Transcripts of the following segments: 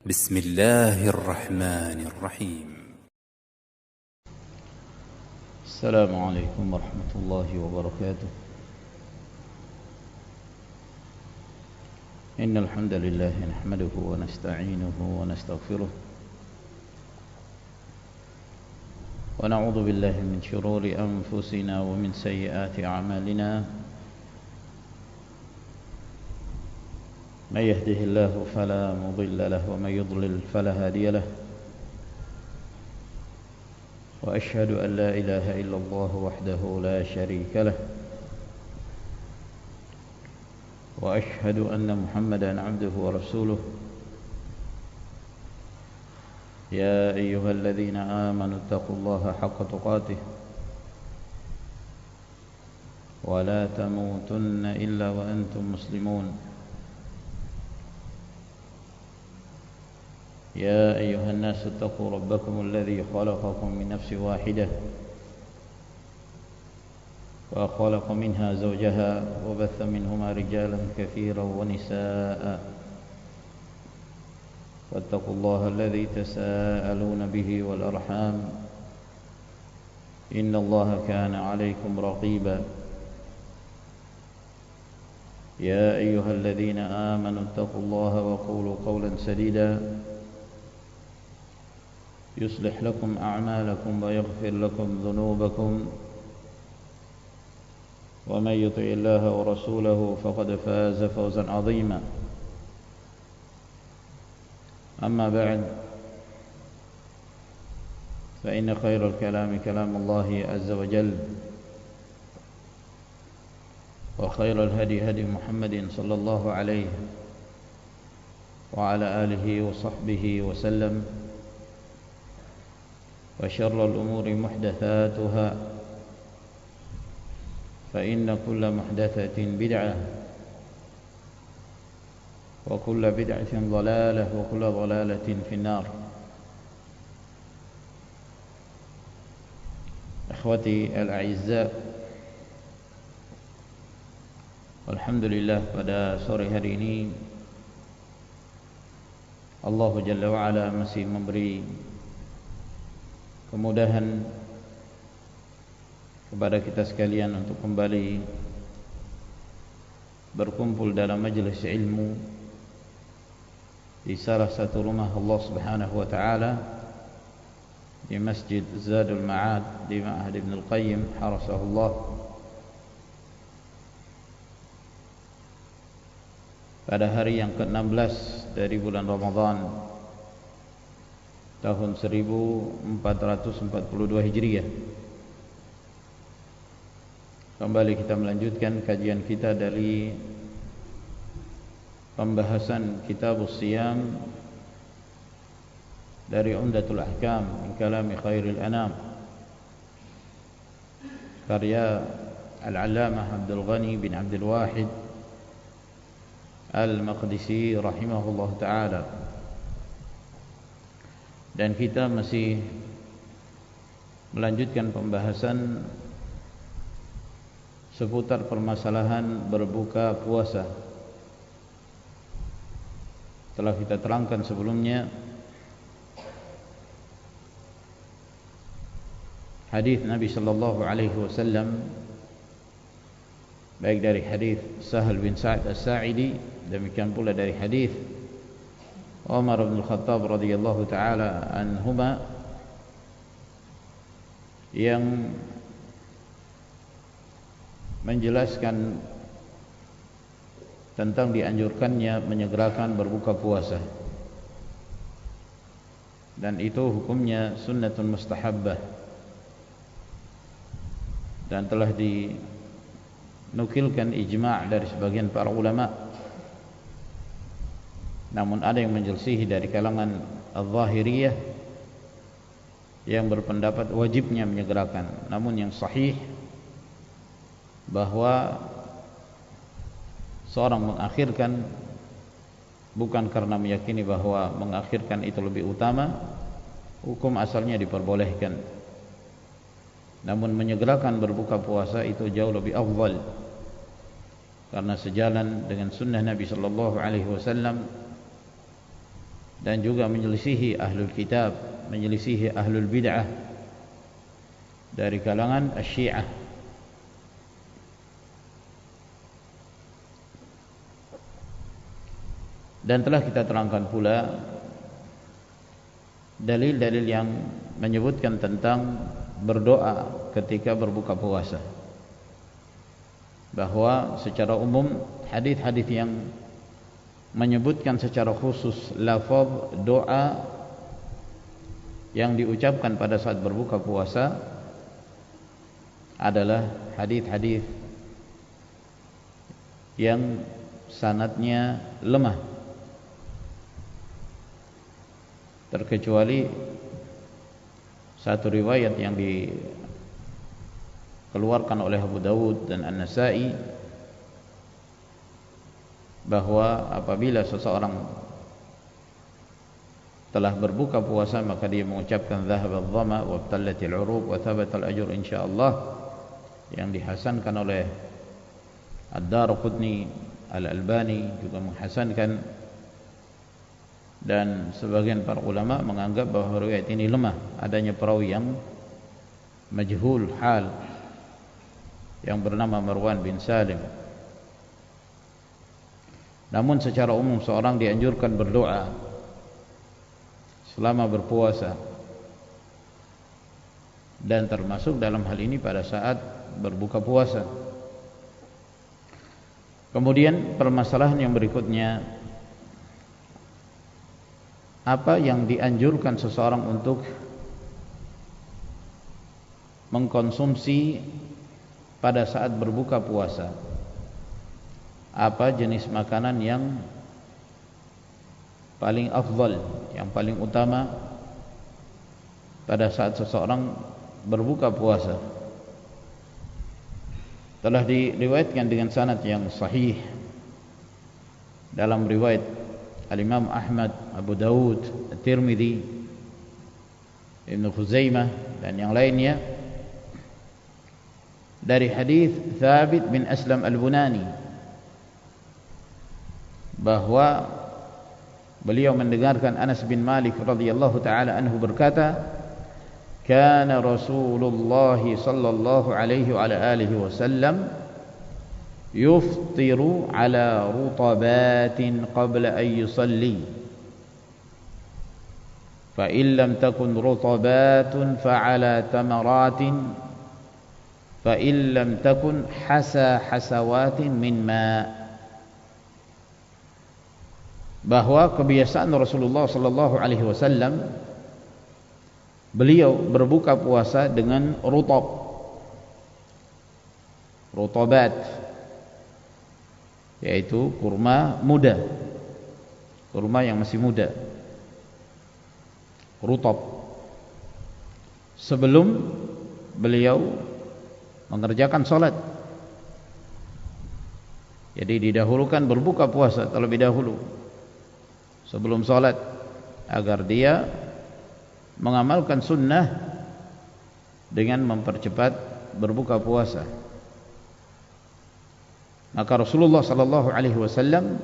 بسم الله الرحمن الرحيم. السلام عليكم ورحمة الله وبركاته. إن الحمد لله نحمده ونستعينه ونستغفره ونعوذ بالله من شرور أنفسنا ومن سيئات أعمالنا. من يهده الله فلا مضل له ومن يضلل فلا هادي له. وأشهد أن لا إله إلا الله وحده لا شريك له. وأشهد أن محمدا عبده ورسوله. يا أيها الذين آمنوا اتقوا الله حق تقاته ولا تموتن إلا وأنتم مسلمون. يا أيها الناس اتقوا ربكم الذي خلقكم من نفس واحدة وخلق منها زوجها وبث منهما رجالا كثيرا ونساء. واتقوا الله الذي تساءلون به والأرحام إن الله كان عليكم رقيبا. يا أيها الذين آمنوا اتقوا الله وقولوا قولا سديدا يصلح لكم أعمالكم ويغفر لكم ذنوبكم. ومن يطع الله ورسوله فقد فاز فوزا عظيما. أما بعد فإن خير الكلام كلام الله عز وجل وخير الهدي هدي محمد صلى الله عليه وعلى آله وصحبه وسلم. وشر الأمور محدثاتها فإن كل محدثة بدعة وكل بدعة ضلالة وكل ضلالة في النار. Akhwati al-a'izza, alhamdulillah pada sore hari ini Allah Jalla wa'ala masih memberi kemudahan kepada kita sekalian untuk kembali berkumpul dalam majelis ilmu di salah satu rumah Allah Subhanahu wa taala di Masjid Zadul Ma'ad di Ma'had Ibn Al-Qayyim harasahullah, pada hari yang ke-16 dari bulan Ramadan tahun 1442 Hijriah. Kembali kita melanjutkan kajian kita dari pembahasan Kitabus Siyam dari Umdatul Ahkam min kalami Khairil Anam, karya Al-Allamah Abdul Ghani bin Abdul Wahid Al-Maqdisi rahimahullah ta'ala. Dan kita masih melanjutkan pembahasan seputar permasalahan berbuka puasa. Telah kita terangkan sebelumnya hadis Nabi sallallahu alaihi wasallam, baik dari hadis Sahal bin Sa'id As-Sa'idi, demikian pula dari hadis Umar bin Khattab radhiyallahu taala anhuma, yang menjelaskan tentang dianjurkannya menyegerakan berbuka puasa, dan itu hukumnya sunnatun mustahabbah, dan telah dinukilkan ijma' dari sebagian para ulama. Namun ada yang menyelisihi dari kalangan al-Zahiriyah yang berpendapat wajibnya menyegerakan. Namun yang sahih bahwa seorang mengakhirkan bukan karena meyakini bahwa mengakhirkan itu lebih utama, hukum asalnya diperbolehkan. Namun menyegerakan berbuka puasa itu jauh lebih afdal, karena sejalan dengan sunnah Nabi sallallahu alaihi wasallam dan juga menyelisihi ahlul kitab, menyelisihi ahlul bid'ah dari kalangan Syiah. Dan telah kita terangkan pula dalil-dalil yang menyebutkan tentang berdoa ketika berbuka puasa, bahwa secara umum hadis-hadis yang menyebutkan secara khusus lafaz doa yang diucapkan pada saat berbuka puasa adalah hadis-hadis yang sanadnya lemah, terkecuali satu riwayat yang dikeluarkan oleh Abu Dawud dan An-Nasa'i, bahwa apabila seseorang telah berbuka puasa maka dia mengucapkan dhahaba adh-dhama wa ibtallatil 'uruq wa thabata al-ajr insyaallah, yang dihasankan oleh Ad-Darqutni, Al-Albani juga menghasankan, dan sebagian para ulama menganggap bahwa riwayat ini lemah, adanya perawi yang majhul hal yang bernama Marwan bin Salim. Namun secara umum seorang dianjurkan berdoa selama berpuasa, dan termasuk dalam hal ini pada saat berbuka puasa. Kemudian permasalahan yang berikutnya, apa yang dianjurkan seseorang untuk mengkonsumsi pada saat berbuka puasa? Apa jenis makanan yang paling afdal, yang paling utama pada saat seseorang berbuka puasa? Telah diriwayatkan dengan sanad yang sahih dalam riwayat Al-Imam Ahmad, Abu Dawud, At-Tirmidzi, Ibn Khuzaimah dan yang lainnya dari hadis Thabit bin Aslam Al-Bunani, bahwa beliau mendengarkan Anas bin Malik radhiyallahu taala anhu berkata, kana Rasulullah sallallahu alaihi wa alihi wasallam yuftiru ala rutabatin qabla an yusalli, fa in lam takun rutabatun fa ala tamaratin, fa in lam takun hasawatin min ma'. Bahwa kebiasaan Rasulullah sallallahu alaihi wasallam, beliau berbuka puasa dengan rutabat, yaitu kurma muda, kurma yang masih muda, rutab, sebelum beliau mengerjakan salat. Jadi didahulukan berbuka puasa terlebih dahulu sebelum salat, agar dia mengamalkan sunnah dengan mempercepat berbuka puasa. Maka Rasulullah sallallahu alaihi wasallam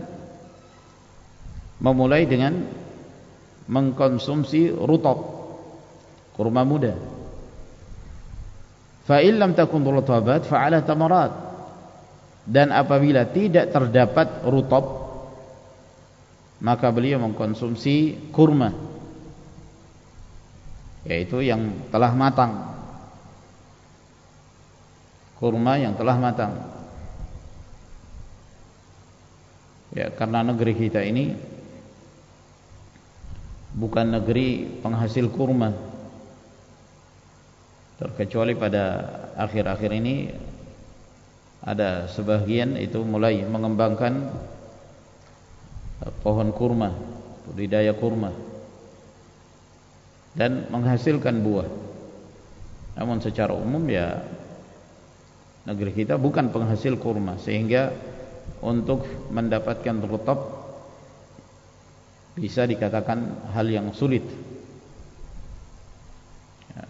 memulai dengan mengkonsumsi rutab, kurma muda. Fa in lam takun rutabat fa ala tamarat, dan apabila tidak terdapat rutab maka beliau mengkonsumsi kurma, yaitu yang telah matang, kurma yang telah matang. Ya, karena negeri kita ini bukan negeri penghasil kurma, terkecuali pada akhir-akhir ini ada sebagian itu mulai mengembangkan pohon kurma, budidaya kurma, dan menghasilkan buah. Namun secara umum ya negeri kita bukan penghasil kurma, sehingga untuk mendapatkan rutab bisa dikatakan hal yang sulit. Ya,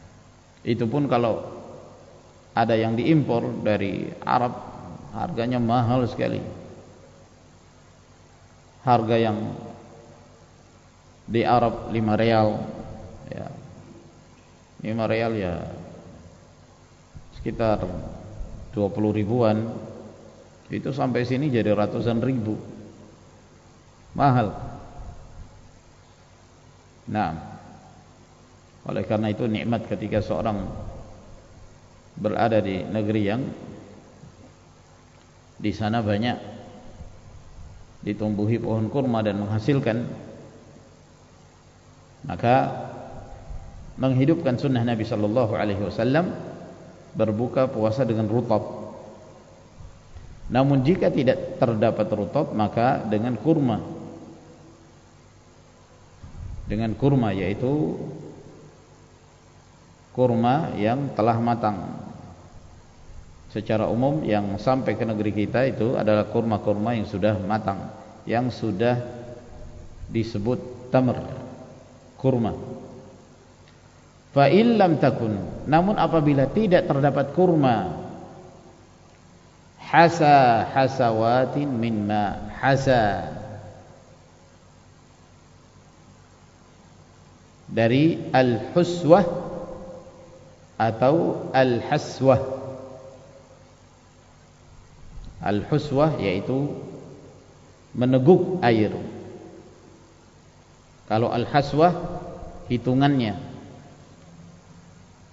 itu pun kalau ada yang diimpor dari Arab, harganya mahal sekali. Harga yang Di Arab 5 real ya. 5 real ya sekitar 20 ribuan. Itu sampai sini jadi ratusan ribu. Mahal. Nah, oleh karena itu nikmat ketika seorang berada di negeri yang di sana banyak ditumbuhi pohon kurma dan menghasilkan, maka menghidupkan sunnah Nabi sallallahu alaihi wasallam berbuka puasa dengan rutab. Namun jika tidak terdapat rutab, maka dengan kurma. Dengan kurma, yaitu kurma yang telah matang. Secara umum yang sampai ke negeri kita itu adalah kurma-kurma yang sudah matang, yang sudah disebut tamr, kurma. Fa in lam takun, namun apabila tidak terdapat kurma, hasawatin min ma, dari al-huswah atau al-haswah. Al-huswah yaitu meneguk air. Kalau al-haswah hitungannya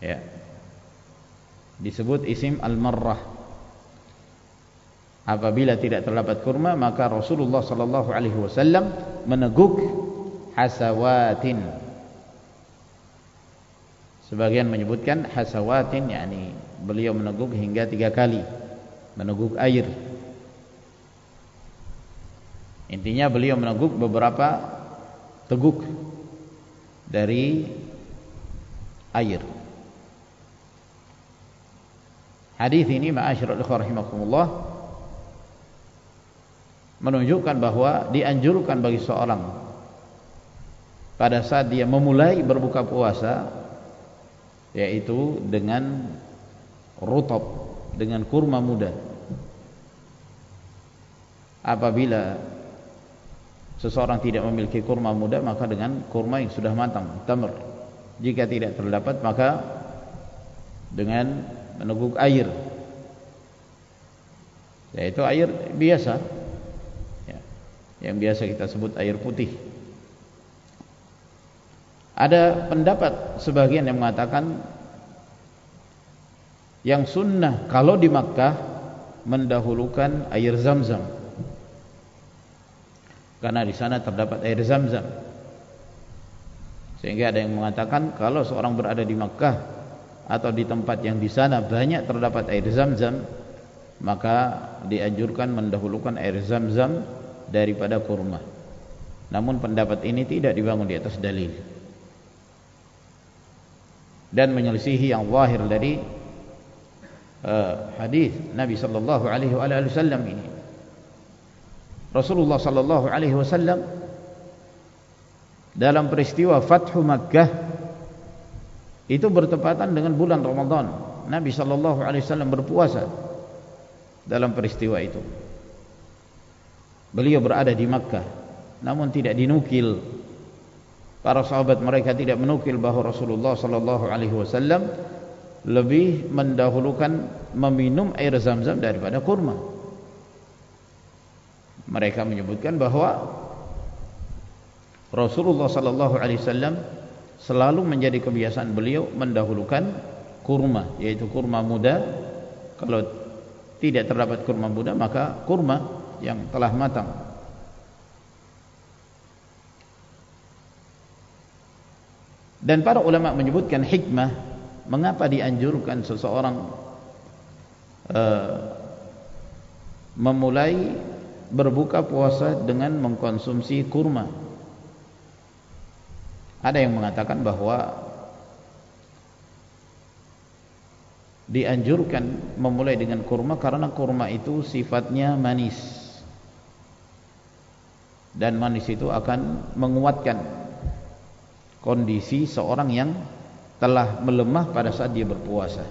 ya disebut isim al-marrah. Apabila tidak terdapat kurma, maka Rasulullah sallallahu alaihi wasallam meneguk hasawatin. Sebagian menyebutkan hasawatin, yakni beliau meneguk hingga 3 kali, meneguk air. Intinya beliau meneguk beberapa teguk dari air. Hadis ini ma'asyiral ikhwah rahimakumullah menunjukkan bahwa dianjurkan bagi seorang pada saat dia memulai berbuka puasa, yaitu dengan rutab, dengan kurma muda. Apabila seseorang tidak memiliki kurma muda, maka dengan kurma yang sudah matang, tamr. Jika tidak terdapat, maka dengan meneguk air, yaitu air biasa ya, yang biasa kita sebut air putih. Ada pendapat sebagian yang mengatakan yang sunnah kalau di Makkah mendahulukan air Zam-Zam, karena di sana terdapat air Zam-Zam. Sehingga ada yang mengatakan kalau seorang berada di Makkah atau di tempat yang di sana banyak terdapat air Zam-Zam, maka dianjurkan mendahulukan air Zam-Zam daripada kurma. Namun pendapat ini tidak dibangun di atas dalil dan menyelisihi yang zahir dari hadis Nabi sallallahu alaihi wasallam ini. Rasulullah sallallahu alaihi wasallam dalam peristiwa Fathu Makkah itu bertepatan dengan bulan Ramadan. Nabi sallallahu alaihi wasallam berpuasa dalam peristiwa itu. Beliau berada di Makkah, namun tidak dinukil. Para sahabat mereka tidak menukil bahwa Rasulullah sallallahu alaihi wasallam lebih mendahulukan meminum air Zam-Zam daripada kurma. Mereka menyebutkan bahwa Rasulullah sallallahu alaihi wasallam selalu menjadi kebiasaan beliau mendahulukan kurma, yaitu kurma muda. Kalau tidak terdapat kurma muda, maka kurma yang telah matang. Dan para ulama menyebutkan hikmah mengapa dianjurkan seseorang memulai berbuka puasa dengan mengkonsumsi kurma. Ada yang mengatakan bahwa dianjurkan memulai dengan kurma karena kurma itu sifatnya manis, dan manis itu akan menguatkan kondisi seorang yang telah melemah pada saat dia berpuasa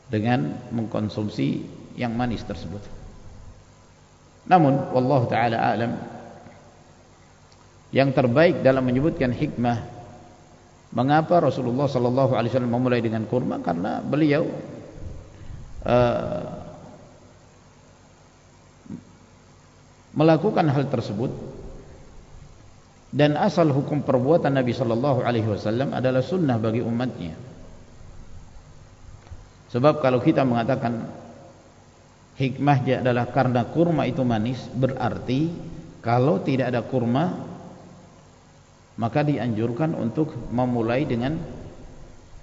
dengan mengkonsumsi yang manis tersebut. Namun wallahu taala alam, yang terbaik dalam menyebutkan hikmah mengapa Rasulullah sallallahu alaihi wasallam memulai dengan kurma, karena beliau melakukan hal tersebut, dan asal hukum perbuatan Nabi sallallahu alaihi wasallam adalah sunnah bagi umatnya. Sebab kalau kita mengatakan hikmahnya adalah karena kurma itu manis, berarti kalau tidak ada kurma maka dianjurkan untuk memulai dengan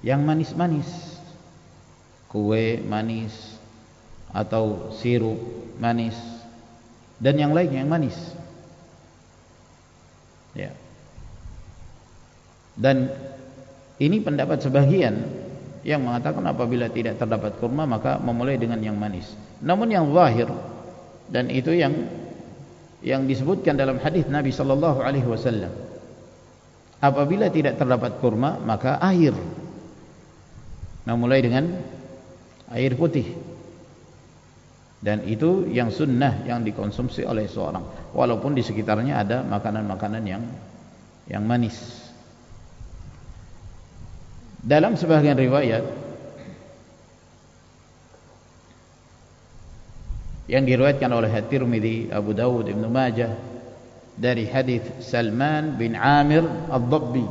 yang manis-manis, kue manis atau sirup manis dan yang lain yang manis, ya. Dan ini pendapat sebagian yang mengatakan apabila tidak terdapat kurma maka memulai dengan yang manis. Namun yang zahir, dan itu yang disebutkan dalam hadis Nabi sallallahu alaihi wasallam, apabila tidak terdapat kurma maka air. Memulai dengan air putih. Dan itu yang sunnah yang dikonsumsi oleh seorang, walaupun di sekitarnya ada makanan-makanan yang manis. Dalam sebagian riwayat yang diriwayatkan oleh At-Tirmidzi, Abu Dawud, Ibnu Majah dari hadis Salman bin Amir Ad-Dabbi,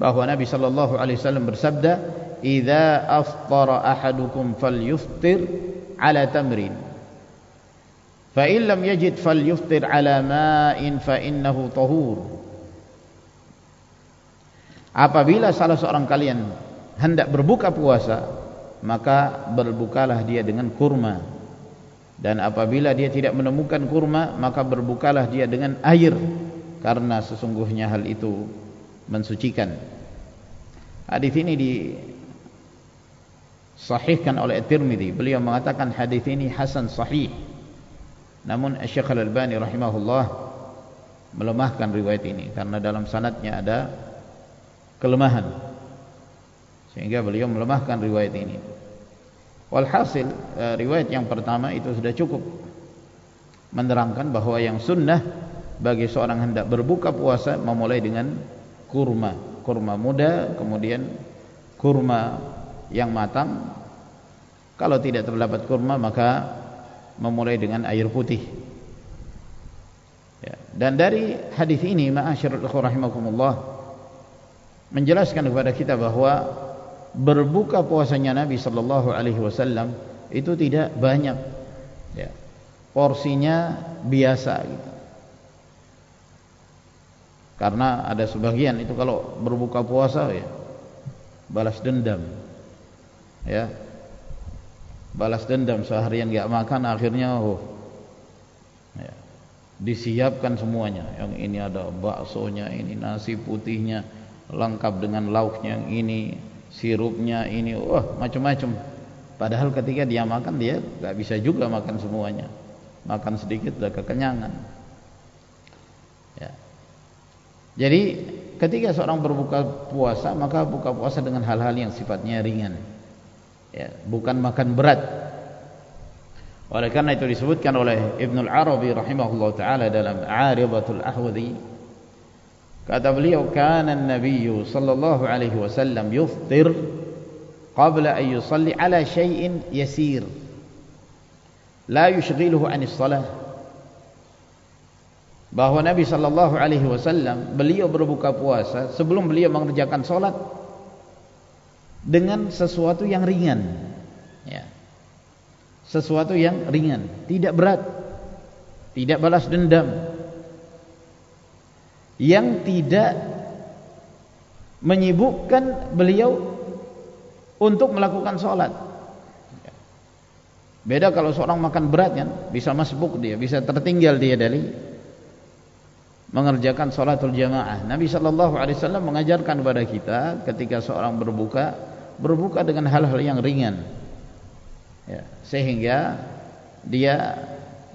bahwa Nabi sallallahu alaihi wasallam bersabda, "Idza aftara ahadukum falyuftir ala tamrin, fa in lam yajid falyuftir ala ma'in fa innahu tahur." Apabila salah seorang kalian hendak berbuka puasa, maka berbukalah dia dengan kurma, dan apabila dia tidak menemukan kurma maka berbukalah dia dengan air, karena sesungguhnya hal itu mensucikan. Hadis ini disahihkan oleh At-Tirmidzi. Beliau mengatakan hadis ini hasan sahih. Namun Syekh Al-Albani rahimahullah melemahkan riwayat ini karena dalam sanadnya ada kelemahan, sehingga beliau melemahkan riwayat ini. Walhasil riwayat yang pertama itu sudah cukup menerangkan bahwa yang sunnah bagi seorang hendak berbuka puasa memulai dengan kurma muda, kemudian kurma yang matang. Kalau tidak terdapat kurma maka memulai dengan air putih, ya. Dan dari hadis ini ma'asyiral ikhwah rahimakumullah menjelaskan kepada kita bahwa berbuka puasanya Nabi sallallahu alaihi wasallam itu tidak banyak, ya. Porsinya biasa gitu. Karena ada sebagian itu kalau berbuka puasa ya balas dendam, ya. Balas dendam, seharian enggak makan, akhirnya ya, disiapkan semuanya. Yang ini ada baksonya, ini nasi putihnya lengkap dengan lauknya, ini sirupnya, ini macam-macam. Padahal ketika dia makan, dia enggak bisa juga makan semuanya. Makan sedikit sudah kekenyangan, ya. Jadi ketika seorang berbuka puasa, maka buka puasa dengan hal-hal yang sifatnya ringan, ya, bukan makan berat. Oleh karena itu disebutkan oleh Ibnu Al-Arabi rahimahullah taala dalam Aridatul Ahwadhi, kata beliau, kana an-nabiy sallallahu alaihi wasallam yuftir qabla an yusalli ala syai'in yasir la yushghiluhu 'anis shalah. Bahwa Nabi sallallahu alaihi wasallam beliau berbuka puasa sebelum beliau mengerjakan salat dengan sesuatu yang ringan, ya. Sesuatu yang ringan, tidak berat, tidak balas dendam, yang tidak menyibukkan beliau untuk melakukan salat. Beda kalau seorang makan berat kan, bisa masbuk dia, bisa tertinggal dia dari mengerjakan salatul jamaah. Nabi sallallahu alaihi wasallam mengajarkan kepada kita ketika seorang berbuka dengan hal-hal yang ringan, ya, sehingga dia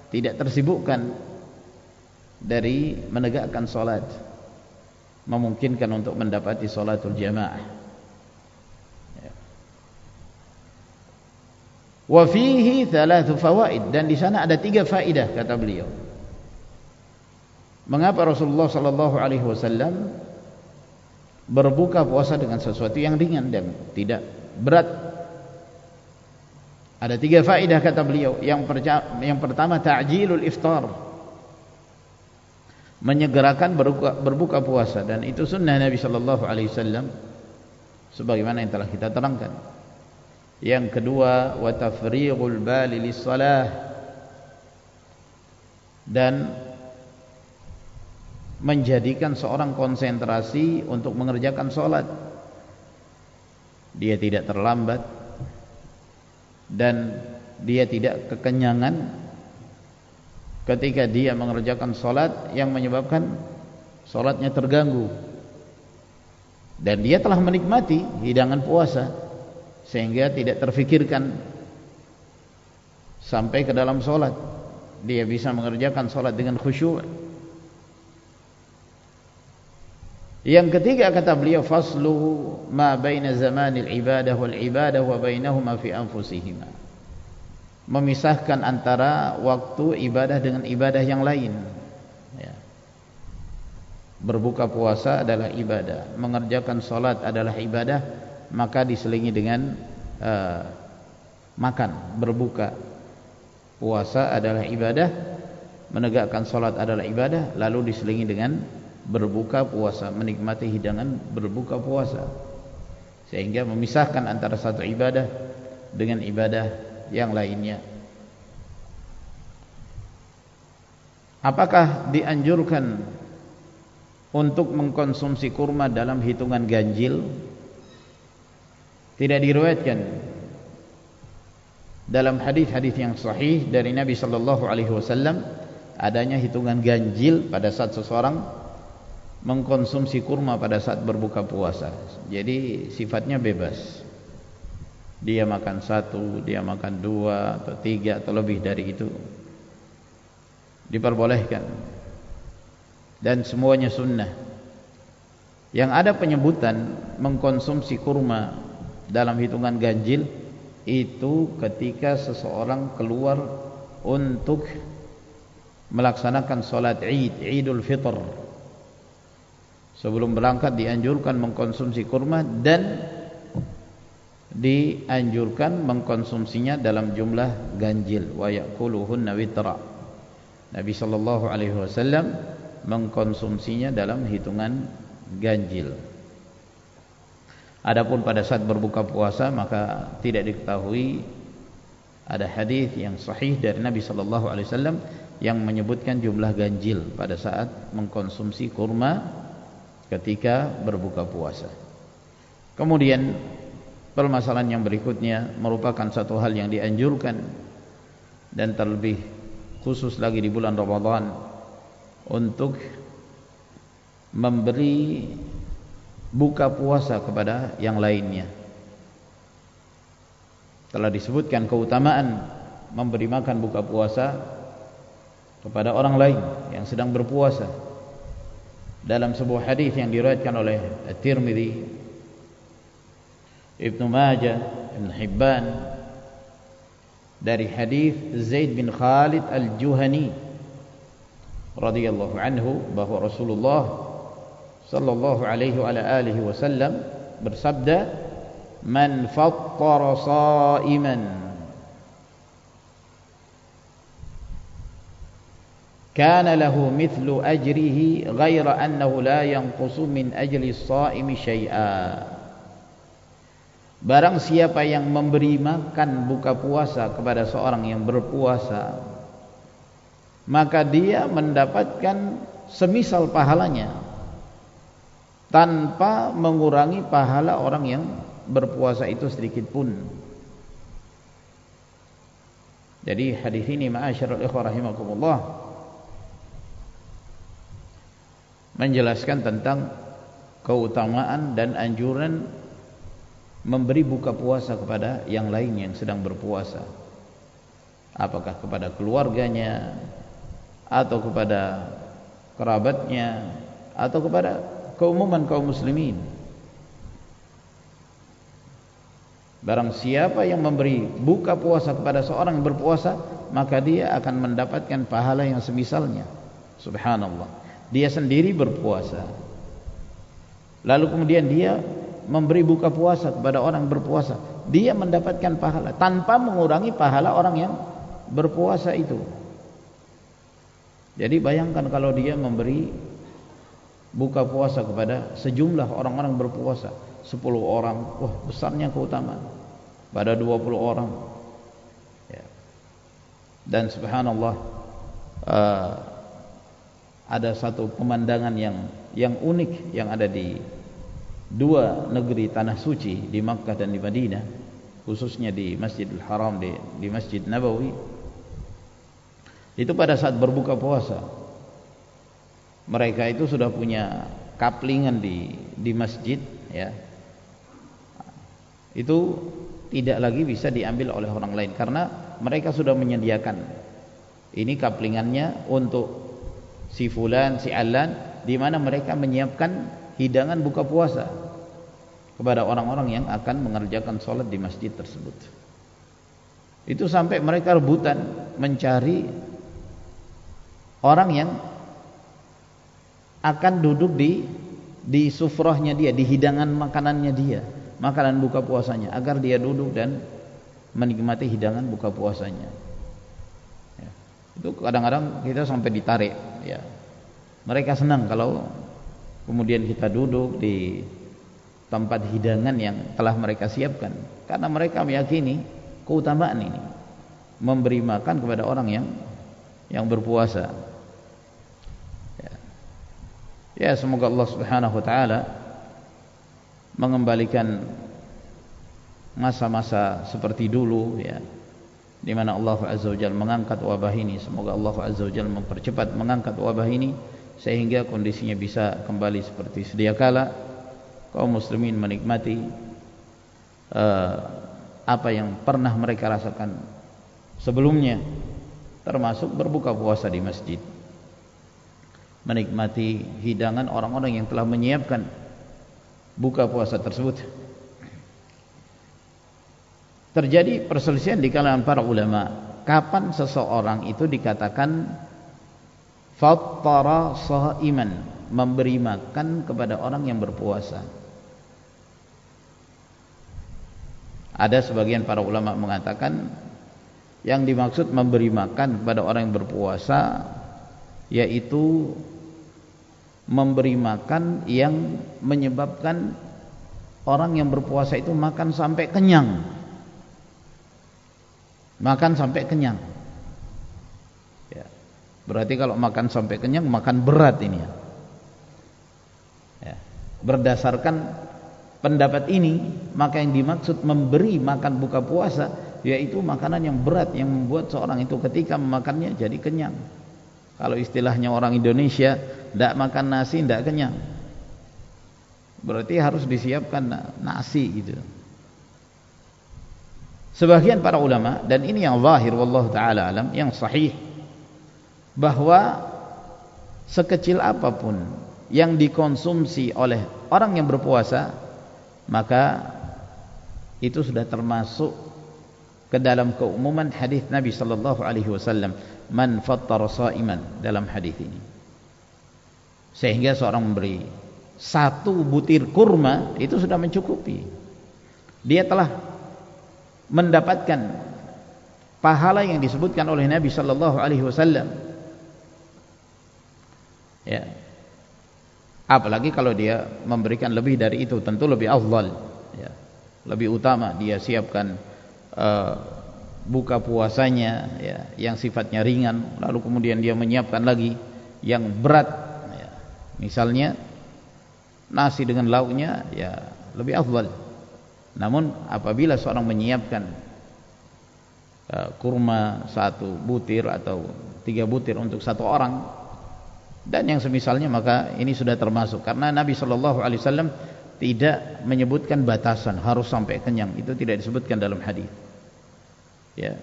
tidak tersibukkan dari menegakkan salat, memungkinkan untuk mendapati salatul jamaah, ya. Wa fihi thalathu fawaid, dan di sana ada 3 faedah kata beliau. Mengapa Rasulullah sallallahu alaihi wasallam berbuka puasa dengan sesuatu yang ringan dan tidak berat? Ada 3 faedah kata beliau. Yang pertama, ta'jilul iftar, menyegerakan berbuka puasa, dan itu sunnah Nabi sallallahu alaihi wasallam sebagaimana yang telah kita terangkan. Yang kedua, wa tafrighul bali lis-shalah, dan menjadikan seorang konsentrasi untuk mengerjakan salat. Dia tidak terlambat dan dia tidak kekenyangan ketika dia mengerjakan salat yang menyebabkan salatnya terganggu, dan dia telah menikmati hidangan puasa sehingga tidak terfikirkan sampai ke dalam salat. Dia bisa mengerjakan salat dengan khusyuk. Yang ketiga kata beliau, fasluhu ma baina zamanil ibadah wal ibadah wa bainahuma fi anfusihima, memisahkan antara waktu ibadah dengan ibadah yang lain. Ya. Berbuka puasa adalah ibadah, mengerjakan salat adalah ibadah, maka diselingi dengan makan. Berbuka puasa adalah ibadah, menegakkan salat adalah ibadah, lalu diselingi dengan berbuka puasa, menikmati hidangan berbuka puasa, sehingga memisahkan antara satu ibadah dengan ibadah yang lainnya. Apakah dianjurkan untuk mengkonsumsi kurma dalam hitungan ganjil? Tidak diriwayatkan dalam hadis-hadis yang sahih dari Nabi sallallahu alaihi wasallam adanya hitungan ganjil pada saat seseorang mengkonsumsi kurma pada saat berbuka puasa. Jadi sifatnya bebas. Dia makan 1, dia makan 2 atau 3 atau lebih dari itu, diperbolehkan, dan semuanya sunnah. Yang ada penyebutan mengkonsumsi kurma dalam hitungan ganjil itu ketika seseorang keluar untuk melaksanakan salat Idul Fitr. Sebelum berangkat dianjurkan mengkonsumsi kurma, dan dianjurkan mengkonsumsinya dalam jumlah ganjil. Wa ya'kuluhunna witra. Nabi sallallahu alaihi wasallam mengkonsumsinya dalam hitungan ganjil. Adapun pada saat berbuka puasa, maka tidak diketahui ada hadis yang sahih dari Nabi sallallahu alaihi wasallam yang menyebutkan jumlah ganjil pada saat mengkonsumsi kurma ketika berbuka puasa. Kemudian permasalahan yang berikutnya merupakan satu hal yang dianjurkan, dan terlebih khusus lagi di bulan Ramadan, untuk memberi buka puasa kepada yang lainnya. Telah disebutkan keutamaan memberi makan buka puasa kepada orang lain yang sedang berpuasa dalam sebuah hadis yang diriwayatkan oleh At-Tirmidzi, Ibnu Majah, Ibn Hibban, dari hadis Zaid bin Khalid Al-Juhani radhiyallahu anhu, bahwa Rasulullah sallallahu alaihi wa alihi wasallam bersabda, "Man fattara sha'iman kana lahu mithlu ajrihi ghaira annahu la yanqusu min ajli as-sha'imi syai'a." Barang siapa yang memberi makan buka puasa kepada seorang yang berpuasa, maka dia mendapatkan semisal pahalanya tanpa mengurangi pahala orang yang berpuasa itu sedikit pun. Jadi hadis ini, ma'asyiral ikhwah rahimakumullah, menjelaskan tentang keutamaan dan anjuran memberi buka puasa kepada yang lain yang sedang berpuasa, apakah kepada keluarganya atau kepada kerabatnya atau kepada keumuman kaum muslimin. Barang siapa yang memberi buka puasa kepada seorang yang berpuasa, maka dia akan mendapatkan pahala yang semisalnya. Subhanallah. dia sendiri berpuasa, lalu kemudian dia memberi buka puasa kepada orang berpuasa, dia mendapatkan pahala tanpa mengurangi pahala orang yang berpuasa itu. Jadi bayangkan kalau dia memberi buka puasa kepada sejumlah orang-orang berpuasa, 10 orang, wah besarnya keutamaan. Pada 20 orang, ya. Dan subhanallah, ada satu pemandangan yang unik yang ada di dua negeri tanah suci, di Makkah dan di Madinah, khususnya di Masjidil Haram, di Masjid Nabawi. Itu pada saat berbuka puasa, mereka itu sudah punya kaplingan di masjid, ya. Itu tidak lagi bisa diambil oleh orang lain karena mereka sudah menyediakan ini kaplingannya untuk si fulan, si alan, di mana mereka menyiapkan hidangan buka puasa kepada orang-orang yang akan mengerjakan sholat di masjid tersebut. Itu sampai mereka rebutan mencari orang yang akan duduk di sufrahnya dia, di hidangan makanannya dia, makanan buka puasanya, agar dia duduk dan menikmati hidangan buka puasanya, ya. Itu kadang-kadang kita sampai ditarik, ya. Mereka senang kalau kemudian kita duduk di tempat hidangan yang telah mereka siapkan, karena mereka meyakini keutamaan ini, memberi makan kepada orang yang berpuasa, ya. Ya, semoga Allah Subhanahu wa taala mengembalikan masa-masa seperti dulu, ya, di mana Allah Azza wa Jalla mengangkat wabah ini. Semoga Allah Azza wa Jalla mempercepat mengangkat wabah ini sehingga kondisinya bisa kembali seperti sedia kala, kaum muslimin menikmati apa yang pernah mereka rasakan sebelumnya, termasuk berbuka puasa di masjid, menikmati hidangan orang-orang yang telah menyiapkan buka puasa tersebut. Terjadi perselisihan di kalangan para ulama, kapan seseorang itu dikatakan fattara shaiman, memberi makan kepada orang yang berpuasa. Ada sebagian para ulama mengatakan yang dimaksud memberi makan kepada orang yang berpuasa yaitu memberi makan yang menyebabkan orang yang berpuasa itu makan sampai kenyang. Makan sampai kenyang, ya. Berarti kalau makan sampai kenyang, makan berat ini, ya. Ya. Berdasarkan pendapat ini, maka yang dimaksud memberi makan buka puasa yaitu makanan yang berat, yang membuat seorang itu ketika memakannya jadi kenyang. Kalau istilahnya orang Indonesia, tidak makan nasi tidak kenyang, berarti harus disiapkan nasi gitu. Sebagian para ulama, dan ini yang zahir wallahu taala alam, yang sahih, bahwa sekecil apapun yang dikonsumsi oleh orang yang berpuasa, maka itu sudah termasuk ke dalam keumuman hadis Nabi sallallahu alaihi wasallam, man fattara shaiman, dalam hadis ini. Sehingga seorang memberi 1 butir kurma itu sudah mencukupi. Dia telah mendapatkan pahala yang disebutkan oleh Nabi sallallahu alaihi wasallam. Ya. Apalagi kalau dia memberikan lebih dari itu, tentu lebih afdal, ya. Lebih utama dia siapkan buka puasanya, ya, yang sifatnya ringan, lalu kemudian dia menyiapkan lagi yang berat, ya. Misalnya nasi dengan lauknya, ya, lebih afdal. Namun apabila seorang menyiapkan kurma 1 butir atau 3 butir untuk 1 orang dan yang semisalnya, maka ini sudah termasuk, karena Nabi sallallahu alaihi wasallam tidak menyebutkan batasan harus sampai kenyang, itu tidak disebutkan dalam hadis. Ya,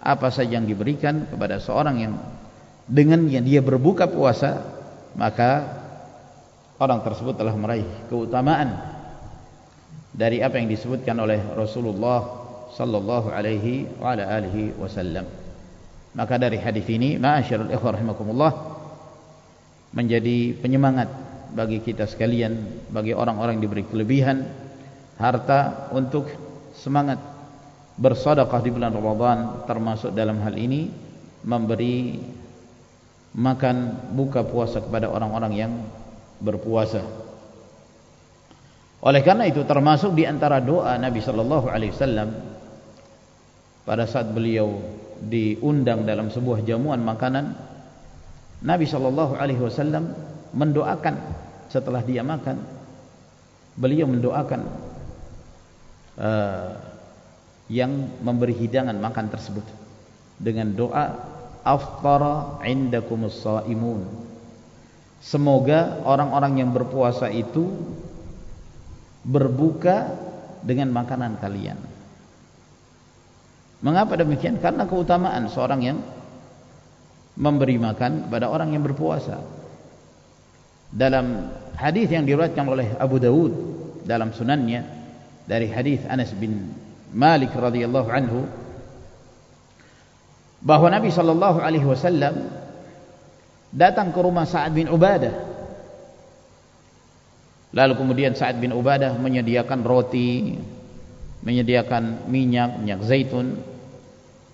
apa saja yang diberikan kepada seorang yang dengannya dia berbuka puasa, maka orang tersebut telah meraih keutamaan dari apa yang disebutkan oleh Rasulullah sallallahu alaihi wa ala alihi wasallam. Maka dari hadis ini, ma'asyiral ikhwah rahimakumullah, menjadi penyemangat bagi kita sekalian, bagi orang-orang yang diberi kelebihan harta untuk semangat bersedekah di bulan Ramadan, termasuk dalam hal ini memberi makan buka puasa kepada orang-orang yang berpuasa. Oleh karena itu termasuk di antara doa Nabi sallallahu alaihi wasallam pada saat beliau diundang dalam sebuah jamuan makanan, Nabi sallallahu alaihi wasallam mendoakan setelah dia makan, beliau mendoakan yang memberi hidangan makan tersebut dengan doa aftara indakumus shaimun, semoga orang-orang yang berpuasa itu berbuka dengan makanan kalian. Mengapa demikian? Karena keutamaan seorang yang memberi makan kepada orang yang berpuasa. Dalam hadis yang diriwayatkan oleh Abu Dawud dalam sunannya dari hadis Anas bin Malik radhiyallahu anhu, bahwa Nabi sallallahu alaihi wasallam datang ke rumah Sa'ad bin Ubadah. Lalu kemudian Sa'ad bin Ubadah menyediakan roti, menyediakan minyak zaitun.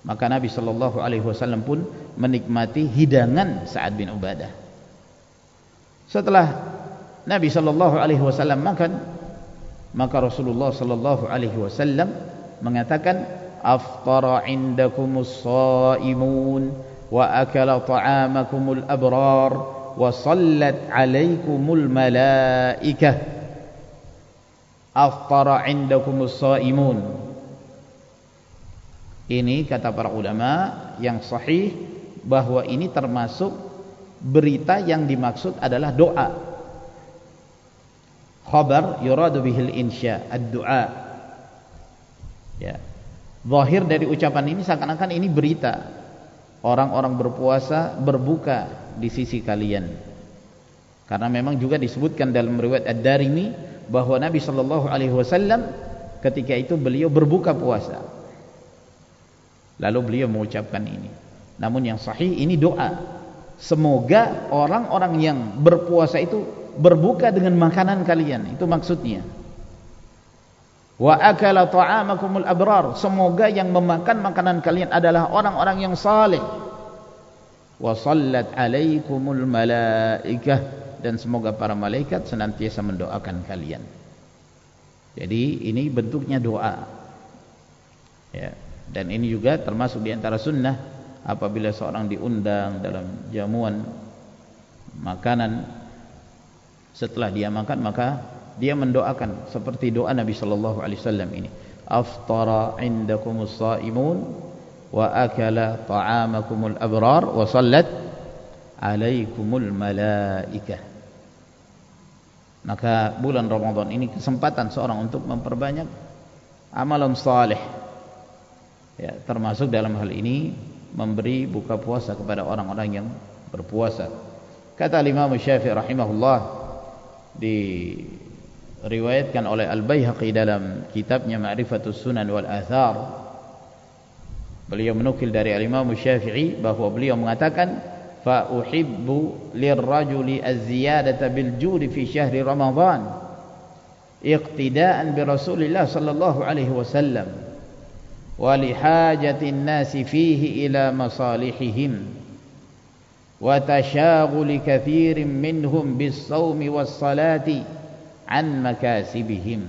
Maka Nabi sallallahu alaihi wasallam pun menikmati hidangan Sa'ad bin Ubadah. Setelah Nabi sallallahu alaihi wasallam makan, maka Rasulullah sallallahu alaihi wasallam mengatakan aftara indakumus shaimun wa akala ta'amakumul abrar wa sallat alaikumul malaikah. Aftara indakumus shaimun, ini kata para ulama yang sahih bahwa ini termasuk berita yang dimaksud adalah doa. Khabar yuradu bihil insya, ad-du'a. Ya. Zahir dari ucapan ini seakan-akan ini berita orang-orang berpuasa berbuka di sisi kalian. Karena memang juga disebutkan dalam riwayat Ad-Darimi bahwa Nabi sallallahu alaihi wasallam ketika itu beliau berbuka puasa. Lalu beliau mengucapkan ini. Namun yang sahih ini doa. Semoga orang-orang yang berpuasa itu berbuka dengan makanan kalian, itu maksudnya. Wa akala ta'amakumul abrar, semoga yang memakan makanan kalian adalah orang-orang yang saleh. Wa sallat alaikumul malaikah, dan semoga para malaikat senantiasa mendoakan kalian. Jadi ini bentuknya doa. Ya, dan ini juga termasuk di antara sunnah apabila seorang diundang dalam jamuan makanan, setelah dia makan maka dia mendoakan seperti doa Nabi sallallahu alaihi wasallam ini. Aftara indakumus shaimun wa akala ta'amakumul abrar wa sallat alaikumul malaikah. Maka bulan Ramadan ini kesempatan seorang untuk memperbanyak amalan saleh. Ya, termasuk dalam hal ini memberi buka puasa kepada orang-orang yang berpuasa. Kata Imam Syafi'i rahimahullah, diriwayatkan oleh Al-Baihaqi dalam kitabnya Ma'rifatus Sunan wal Athar, beliau menukil dari Imam Syafi'i bahwa beliau mengatakan fa uhibbu lirrajuli az-ziyadata bil judi fi syahri Ramadan iqtida'an bi Rasulillah sallallahu alaihi wasallam wa li hajatin nasi fihi ila masalihihim wa tashaghuli katsirin minhum bis-shaumi was-salati an makasibihim.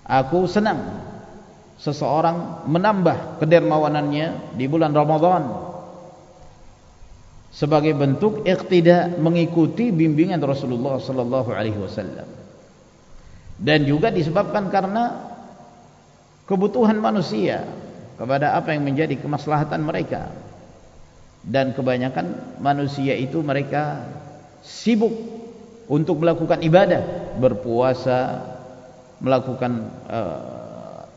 Aku senang seseorang menambah kedermawanannya di bulan Ramadan sebagai bentuk iqtida, mengikuti bimbingan Rasulullah sallallahu alaihi wasallam, dan juga disebabkan karena kebutuhan manusia kepada apa yang menjadi kemaslahatan mereka. Dan kebanyakan manusia itu mereka sibuk untuk melakukan ibadah, berpuasa, melakukan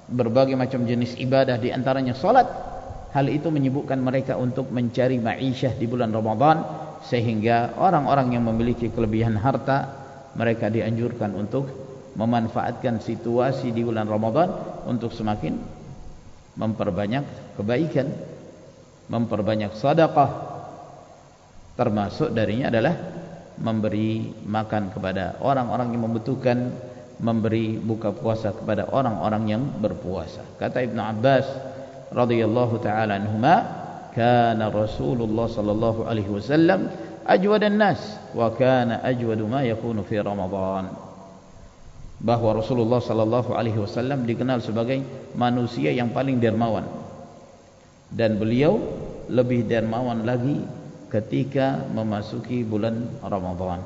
berbagai macam jenis ibadah, di antaranya salat. Hal itu menyibukkan mereka untuk mencari ma'isyah di bulan Ramadan, sehingga orang-orang yang memiliki kelebihan harta mereka dianjurkan untuk memanfaatkan situasi di bulan Ramadan untuk semakin memperbanyak kebaikan, memperbanyak sedekah. Termasuk darinya adalah memberi makan kepada orang-orang yang membutuhkan, memberi buka puasa kepada orang-orang yang berpuasa. Kata Ibnu Abbas radhiyallahu taala anhuma, kana Rasulullah sallallahu alaihi wasallam ajwadan nas wa kana ajwadu ma yakunu fi Ramadan. Bahwa Rasulullah sallallahu alaihi wasallam dikenal sebagai manusia yang paling dermawan, dan beliau lebih dermawan lagi ketika memasuki bulan Ramadan.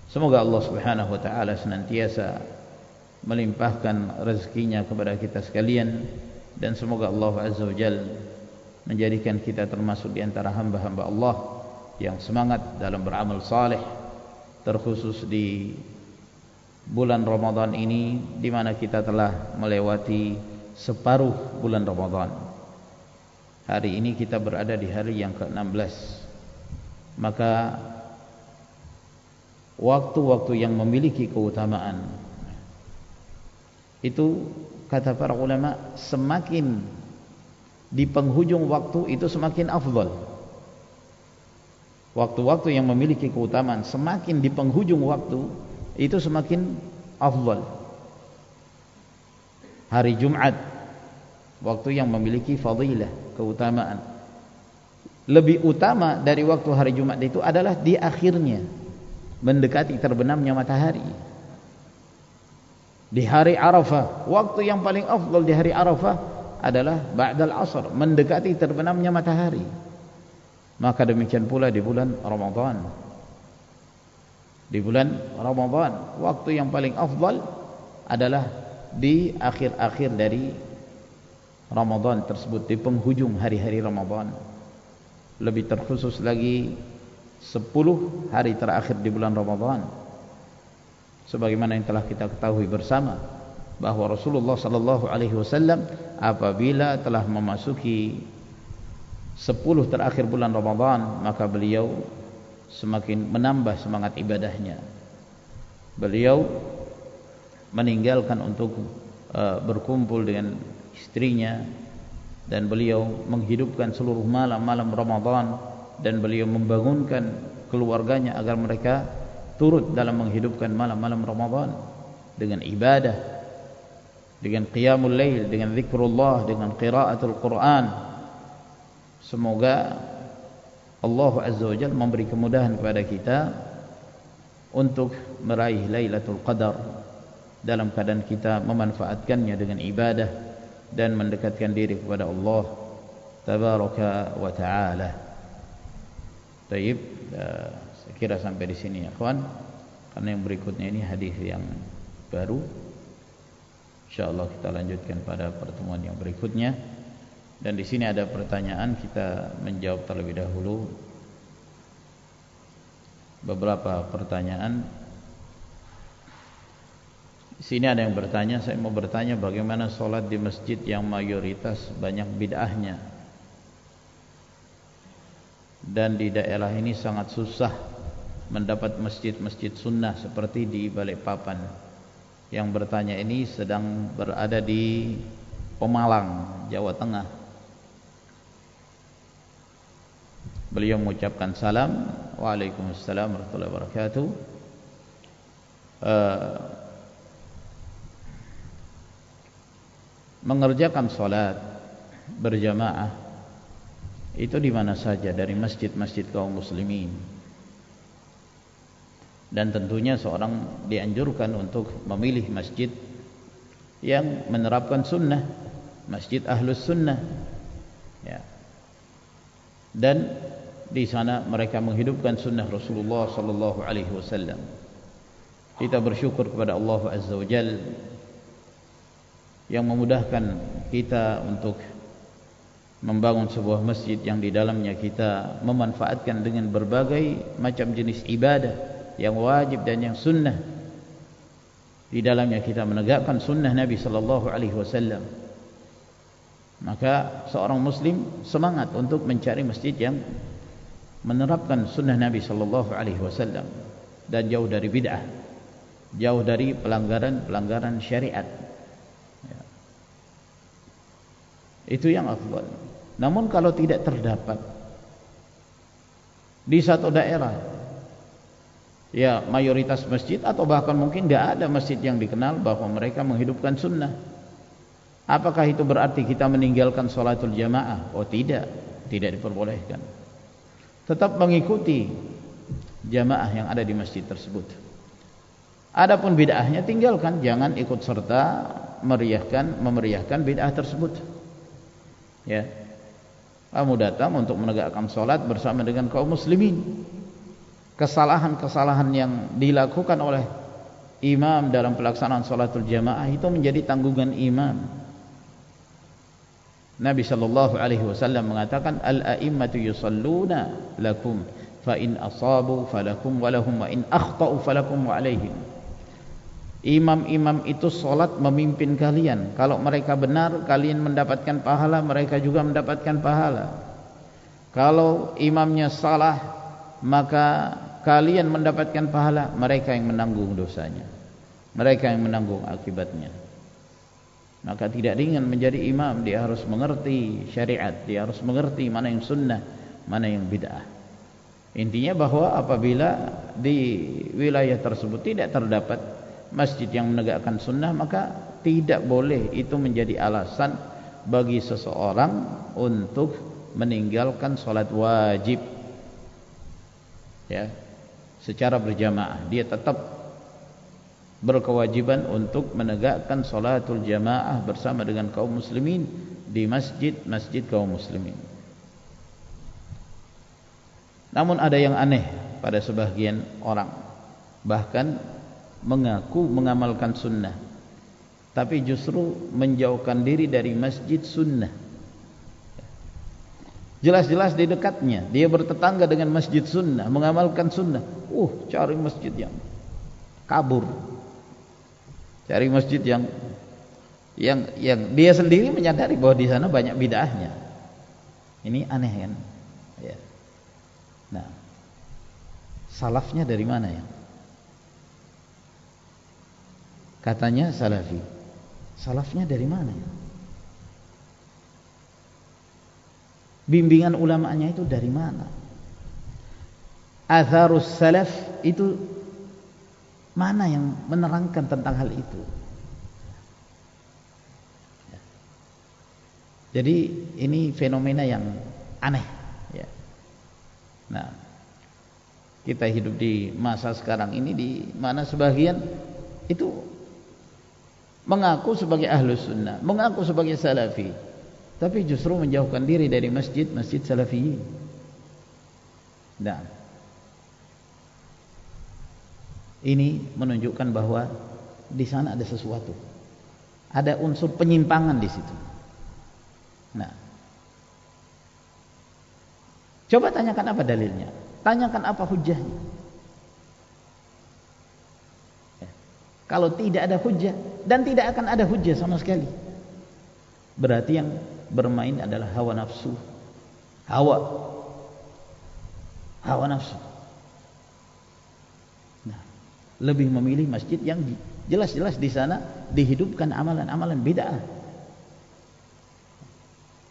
Semoga Allah Subhanahu wa taala senantiasa melimpahkan rezekinya kepada kita sekalian, dan semoga Allah Azza wa Jalla menjadikan kita termasuk di antara hamba-hamba Allah yang semangat dalam beramal saleh, terkhusus di bulan Ramadan ini, di mana kita telah melewati separuh bulan Ramadan. Hari ini kita berada di hari yang ke-16. Maka waktu-waktu yang memiliki keutamaan itu, kata para ulama, semakin di penghujung waktu itu semakin afdal. Waktu-waktu yang memiliki keutamaan semakin di penghujung waktu itu semakin afdal. Hari Jumat, waktu yang memiliki fadilah, keutamaan, lebih utama dari waktu hari Jumat itu adalah di akhirnya, mendekati terbenamnya matahari. Di hari Arafah, waktu yang paling afdal di hari Arafah adalah ba'dal asr, mendekati terbenamnya matahari. Maka demikian pula di bulan Ramadan. Di bulan Ramadan, waktu yang paling afdal adalah di akhir-akhir dari Ramadan tersebut, di penghujung hari-hari Ramadan. Lebih terkhusus lagi 10 hari terakhir di bulan Ramadan. Sebagaimana yang telah kita ketahui bersama, bahwa Rasulullah sallallahu alaihi wasallam apabila telah memasuki 10 terakhir bulan Ramadan, maka beliau semakin menambah semangat ibadahnya. Beliau meninggalkan untuk berkumpul dengan istrinya, dan beliau menghidupkan seluruh malam-malam Ramadan, dan beliau membangunkan keluarganya agar mereka turut dalam menghidupkan malam-malam Ramadan dengan ibadah, dengan qiyamul lail, dengan zikrullah, dengan qiraatul Quran. Semoga Allah Azza wa Jalla memberi kemudahan kepada kita untuk meraih Lailatul Qadar dalam keadaan kita memanfaatkannya dengan ibadah dan mendekatkan diri kepada Allah Tabaraka wa Ta'ala. Baik, saya kira sampai di sini ya kawan, karena yang berikutnya ini hadis yang baru. Insyaallah kita lanjutkan pada pertemuan yang berikutnya. Dan di sini ada pertanyaan, kita menjawab terlebih dahulu beberapa pertanyaan. Di sini ada yang bertanya, saya mau bertanya bagaimana sholat di masjid yang mayoritas banyak bid'ahnya, dan di daerah ini sangat susah mendapat masjid-masjid sunnah seperti di Balikpapan. Yang bertanya ini sedang berada di Pemalang, Jawa Tengah. Beliau mengucapkan salam, waalaikumsalam warahmatullahi wabarakatuh. Mengerjakan salat berjamaah itu di mana saja dari masjid-masjid kaum muslimin, dan tentunya seorang dianjurkan untuk memilih masjid yang menerapkan sunnah, masjid ahlus sunnah ya. Dan di sana mereka menghidupkan sunnah Rasulullah sallallahu alaihi wasallam. Kita bersyukur kepada Allah Azza wa Jalla yang memudahkan kita untuk membangun sebuah masjid yang di dalamnya kita memanfaatkan dengan berbagai macam jenis ibadah yang wajib dan yang sunnah. Di dalamnya kita menegakkan sunnah Nabi sallallahu alaihi wasallam. Maka seorang muslim semangat untuk mencari masjid yang menerapkan sunnah Nabi sallallahu alaihi wasallam dan jauh dari bid'ah, jauh dari pelanggaran syariat. Ya. Itu yang afdal. Namun kalau tidak terdapat di satu daerah ya mayoritas masjid atau bahkan mungkin tidak ada masjid yang dikenal bahwa mereka menghidupkan sunnah. Apakah itu berarti kita meninggalkan sholatul jamaah? Oh tidak, tidak diperbolehkan. Tetap mengikuti jamaah yang ada di masjid tersebut. Adapun bid'ahnya tinggalkan, jangan ikut serta memeriahkan bid'ah tersebut. Ya. Kamu datang untuk menegakkan salat bersama dengan kaum muslimin. Kesalahan-kesalahan yang dilakukan oleh imam dalam pelaksanaan salatul jamaah itu menjadi tanggungan imam. Nabi sallallahu alaihi wasallam mengatakan al-a'immatu yusalluna lakum fa in asabu falakum wa lahum wa in akhta'u falakum wa alaihim. Imam-imam itu salat memimpin kalian. Kalau mereka benar, kalian mendapatkan pahala, mereka juga mendapatkan pahala. Kalau imamnya salah, maka kalian mendapatkan pahala, mereka yang menanggung dosanya. Mereka yang menanggung akibatnya. Maka tidak ringan menjadi imam, dia harus mengerti syariat, dia harus mengerti mana yang sunnah, mana yang bid'ah. Intinya bahwa apabila di wilayah tersebut tidak terdapat masjid yang menegakkan sunnah, maka tidak boleh itu menjadi alasan bagi seseorang untuk meninggalkan sholat wajib, ya, secara berjamaah. Dia tetap berkewajiban untuk menegakkan sholatul jamaah bersama dengan kaum muslimin di masjid-masjid kaum muslimin. Namun ada yang aneh pada sebagian orang, bahkan mengaku mengamalkan sunnah, tapi justru menjauhkan diri dari masjid sunnah. Jelas-jelas di dekatnya, dia bertetangga dengan masjid sunnah, mengamalkan sunnah. Cari masjid yang kabur, cari masjid yang dia sendiri menyadari bahwa di sana banyak bid'ahnya. Ini aneh kan? Ya. Nah, salafnya dari mana ya? Katanya salafi. Salafnya dari mana ya? Bimbingan ulamanya itu dari mana? Atharus salaf itu mana yang menerangkan tentang hal itu? Jadi ini fenomena yang aneh, ya. Nah, kita hidup di masa sekarang ini di mana sebagian itu mengaku sebagai ahlus sunnah, mengaku sebagai salafi, tapi justru menjauhkan diri dari masjid-masjid salafiyin. Nah, ini menunjukkan bahwa di sana ada sesuatu, ada unsur penyimpangan di situ. Nah, coba tanyakan apa dalilnya, tanyakan apa hujjahnya. Kalau tidak ada hujjah, dan tidak akan ada hujjah sama sekali, berarti yang bermain adalah hawa nafsu, hawa nafsu. Nah, lebih memilih masjid yang jelas-jelas di sana dihidupkan amalan-amalan bid'ah,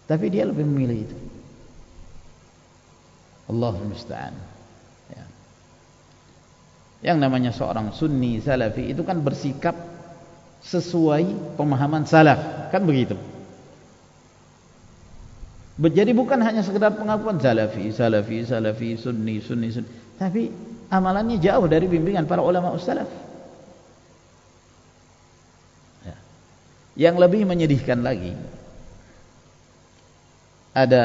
tapi dia lebih memilih itu. Allahul musta'an. Yang namanya seorang sunni salafi itu kan bersikap sesuai pemahaman salaf, kan begitu. Jadi bukan hanya sekedar pengakuan salafi, sunni, tapi amalannya jauh dari bimbingan para ulama salaf. Ya. Yang lebih menyedihkan lagi, ada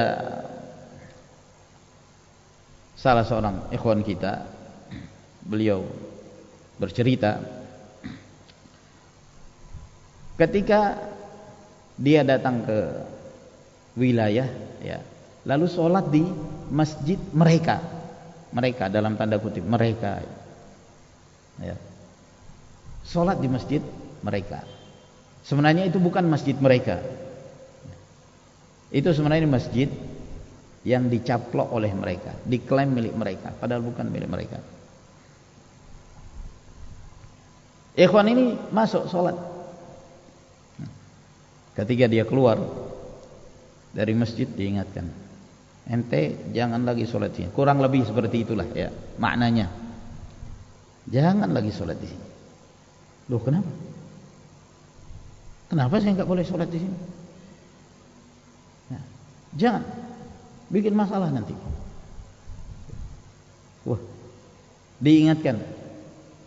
salah seorang ikhwan kita, beliau bercerita ketika dia datang ke wilayah, ya, lalu sholat di masjid mereka dalam tanda kutip mereka, ya, sholat di masjid mereka. Sebenarnya itu bukan masjid mereka, itu sebenarnya masjid yang dicaplok oleh mereka, diklaim milik mereka, padahal bukan milik mereka. Ikhwan ini masuk sholat. Ketika dia keluar dari masjid, diingatkan, ente jangan lagi sholat sini. Kurang lebih seperti itulah, ya, maknanya. Jangan lagi sholat di sini. Loh, kenapa? Kenapa saya nggak boleh sholat di sini? Nah, jangan bikin masalah nanti. Wah, diingatkan.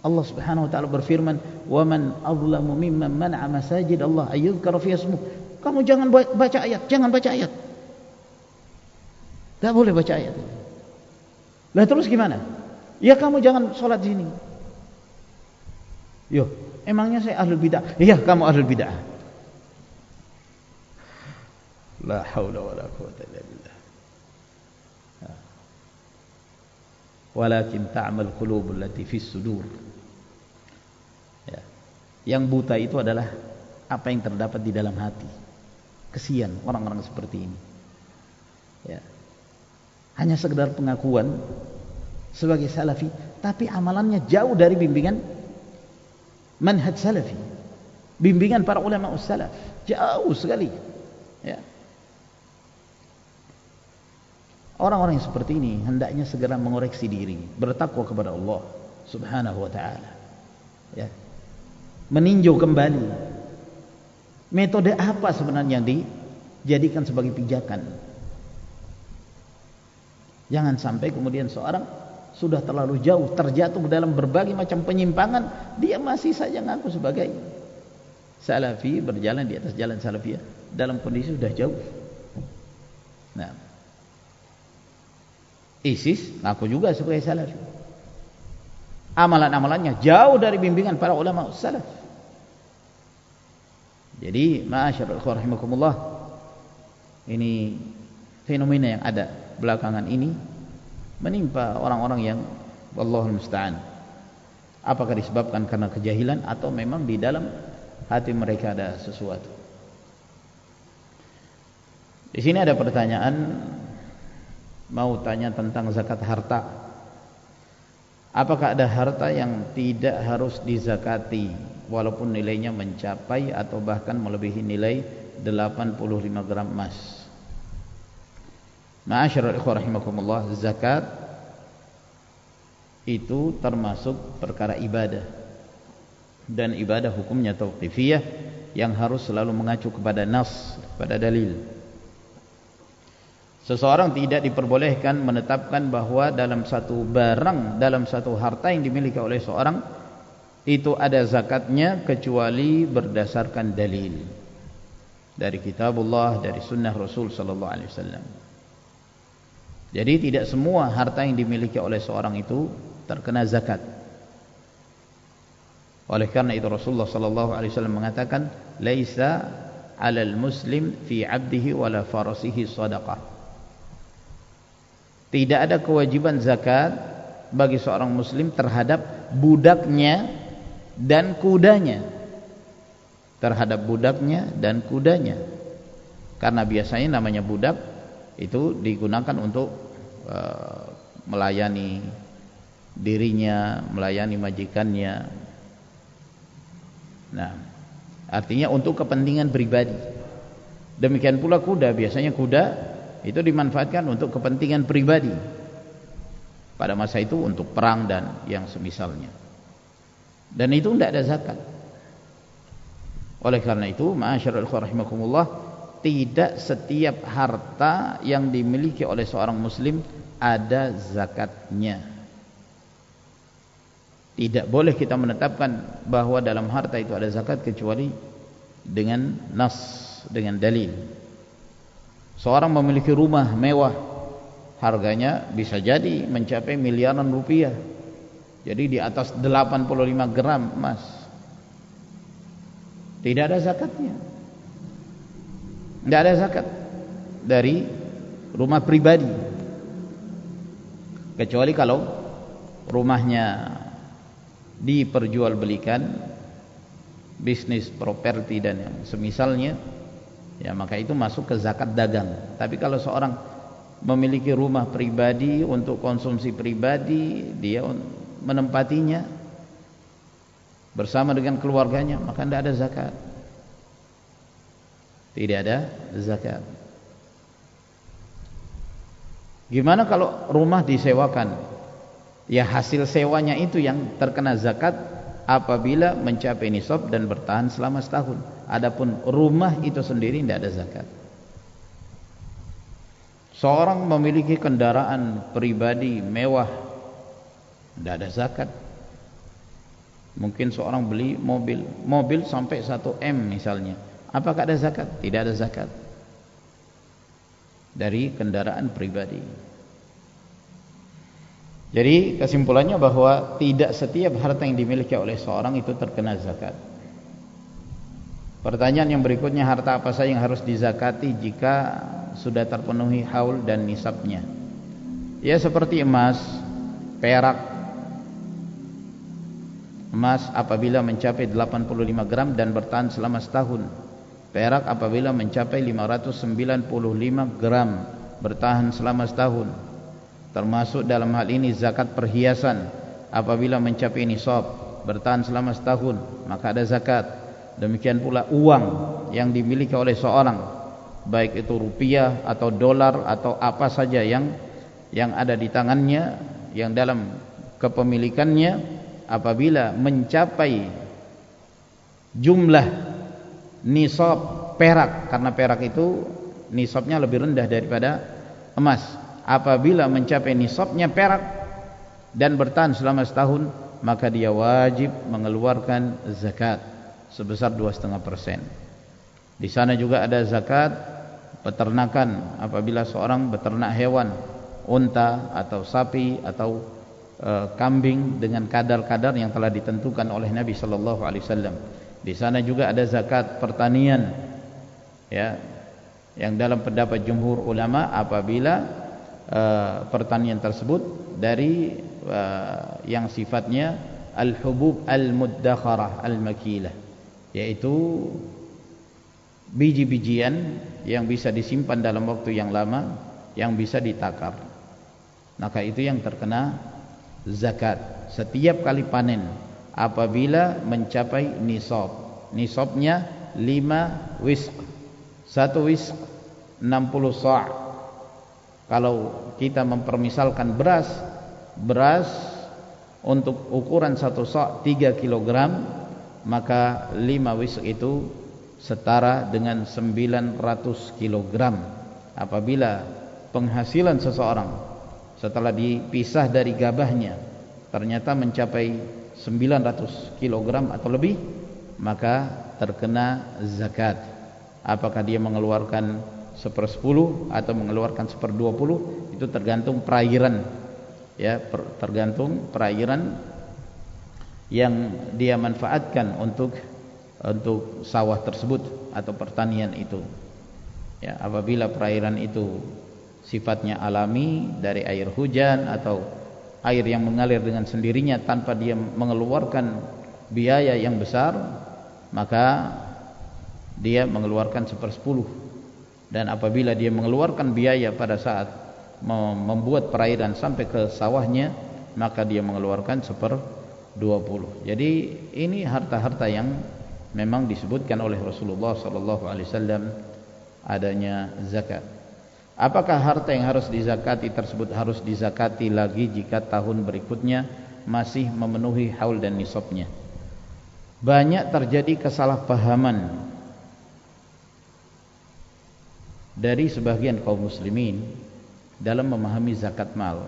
Allah Subhanahu wa taala berfirman, "Wa man adlamu mimman mana'a masajid Allah ayyuzkara fiha ismuh." Kamu jangan baca ayat, jangan baca ayat. Tidak boleh baca ayat. Lah terus gimana? Ya kamu jangan sholat di sini. Yo, emangnya saya ahlul bid'ah? Iya, kamu ahlul bid'ah. La haula wala quwwata illa billah. Walakin ta'mal qulubul lati fis sudur. Ya. Yang buta itu adalah apa yang terdapat di dalam hati. Kesian orang-orang seperti ini. Ya. Hanya sekedar pengakuan sebagai salafi, tapi amalannya jauh dari bimbingan manhaj salafi, bimbingan para ulama salaf, jauh sekali. Ya. Orang-orang yang seperti ini hendaknya segera mengoreksi diri, bertakwa kepada Allah Subhanahu wa taala. Ya. Meninjau kembali metode apa sebenarnya yang dijadikan sebagai pijakan. Jangan sampai kemudian seorang sudah terlalu jauh terjatuh dalam berbagai macam penyimpangan, dia masih saja ngaku sebagai salafi, berjalan di atas jalan salafiyah dalam kondisi sudah jauh. Nah, ISIS ngaku juga sebagai salafi, amalan-amalannya jauh dari bimbingan para ulama salaf. Jadi ma'asyiral ikhwan rahimakumullah, ini fenomena yang ada belakangan ini menimpa orang-orang yang wallahul musta'an. Apakah disebabkan karena kejahilan atau memang di dalam hati mereka ada sesuatu? Di sini ada pertanyaan, mau tanya tentang zakat harta. Apakah ada harta yang tidak harus dizakati walaupun nilainya mencapai atau bahkan melebihi nilai 85 gram emas? Ma'asyiral ikhwan rahimakumullah, zakat itu termasuk perkara ibadah, dan ibadah hukumnya tauqifiyah yang harus selalu mengacu kepada nas, kepada dalil. Seseorang tidak diperbolehkan menetapkan bahwa dalam satu barang, dalam satu harta yang dimiliki oleh seorang itu ada zakatnya kecuali berdasarkan dalil dari kitabullah, dari sunnah Rasul sallallahu alaihi wasallam. Jadi tidak semua harta yang dimiliki oleh seorang itu terkena zakat. Oleh karena itu Rasulullah sallallahu alaihi wasallam mengatakan, "Laisa 'alal muslim fi 'abdihi wala farasihi shadaqah." Tidak ada kewajiban zakat bagi seorang muslim terhadap budaknya dan kudanya. Terhadap budaknya dan kudanya. Karena biasanya namanya budak itu digunakan untuk melayani dirinya, melayani majikannya. Nah, artinya untuk kepentingan pribadi. Demikian pula kuda, biasanya kuda itu dimanfaatkan untuk kepentingan pribadi. Pada masa itu untuk perang dan yang semisalnya. Dan itu tidak ada zakat. Oleh karena itu, ma'asyiral ikhwan rahimakumullah, tidak setiap harta yang dimiliki oleh seorang muslim ada zakatnya. Tidak boleh kita menetapkan bahwa dalam harta itu ada zakat kecuali dengan nas, dengan dalil. Seorang memiliki rumah mewah, harganya bisa jadi mencapai miliaran rupiah. Jadi di atas 85 gram emas. Tidak ada zakatnya. Tidak ada zakat dari rumah pribadi, kecuali kalau rumahnya diperjualbelikan, bisnis properti dan yang semisalnya, ya maka itu masuk ke zakat dagang. Tapi kalau seorang memiliki rumah pribadi untuk konsumsi pribadi, dia menempatinya bersama dengan keluarganya, maka tidak ada zakat. Tidak ada zakat. Gimana kalau rumah disewakan? Ya hasil sewanya itu yang terkena zakat apabila mencapai nisab dan bertahan selama setahun. Adapun rumah itu sendiri tidak ada zakat. Seorang memiliki kendaraan pribadi mewah, tidak ada zakat. Mungkin seorang beli mobil sampai 1 M misalnya, apakah ada zakat? Tidak ada zakat dari kendaraan pribadi. Jadi kesimpulannya bahwa tidak setiap harta yang dimiliki oleh seorang itu terkena zakat. Pertanyaan yang berikutnya, harta apa saja yang harus dizakati jika sudah terpenuhi haul dan nisabnya? Ya seperti emas, perak. Emas apabila mencapai 85 gram dan bertahan selama setahun. Perak apabila mencapai 595 gram bertahan selama setahun. Termasuk dalam hal ini zakat perhiasan apabila mencapai nisab bertahan selama setahun, maka ada zakat. Demikian pula uang yang dimiliki oleh seorang, baik itu rupiah atau dolar atau apa saja yang ada di tangannya, yang dalam kepemilikannya, apabila mencapai jumlah nisab perak, karena perak itu nisabnya lebih rendah daripada emas. Apabila mencapai nisabnya perak dan bertahan selama setahun, maka dia wajib mengeluarkan zakat sebesar 2,5%. Di sana juga ada zakat peternakan apabila seorang beternak hewan, unta atau sapi atau kambing dengan kadar-kadar yang telah ditentukan oleh Nabi sallallahu alaihi wasallam. Di sana juga ada zakat pertanian, ya, yang dalam pendapat jumhur ulama apabila pertanian tersebut dari yang sifatnya al-hubub al-muddakharah al-makilah, yaitu biji-bijian yang bisa disimpan dalam waktu yang lama, yang bisa ditakar. Maka itu yang terkena zakat setiap kali panen apabila mencapai nisab. Nisabnya 5 wisq. 1 wisq 60 sa'. Kalau kita mempermisalkan beras untuk ukuran 1 sa' 3 kg, maka 5 wisq itu setara dengan 900 kg. Apabila penghasilan seseorang setelah dipisah dari gabahnya ternyata mencapai 900 kg atau lebih, maka terkena zakat. Apakah dia mengeluarkan 1/10 atau mengeluarkan 1/20, itu tergantung perairan, ya, tergantung perairan yang dia manfaatkan untuk sawah tersebut atau pertanian itu. Ya, apabila perairan itu sifatnya alami dari air hujan atau air yang mengalir dengan sendirinya tanpa dia mengeluarkan biaya yang besar, maka dia mengeluarkan 1/10. Dan apabila dia mengeluarkan biaya pada saat membuat perairan sampai ke sawahnya, maka dia mengeluarkan 1/20. Jadi ini harta-harta yang memang disebutkan oleh Rasulullah SAW adanya zakat. Apakah harta yang harus dizakati tersebut harus dizakati lagi jika tahun berikutnya masih memenuhi haul dan nisabnya? Banyak terjadi kesalahpahaman dari sebagian kaum muslimin dalam memahami zakat mal.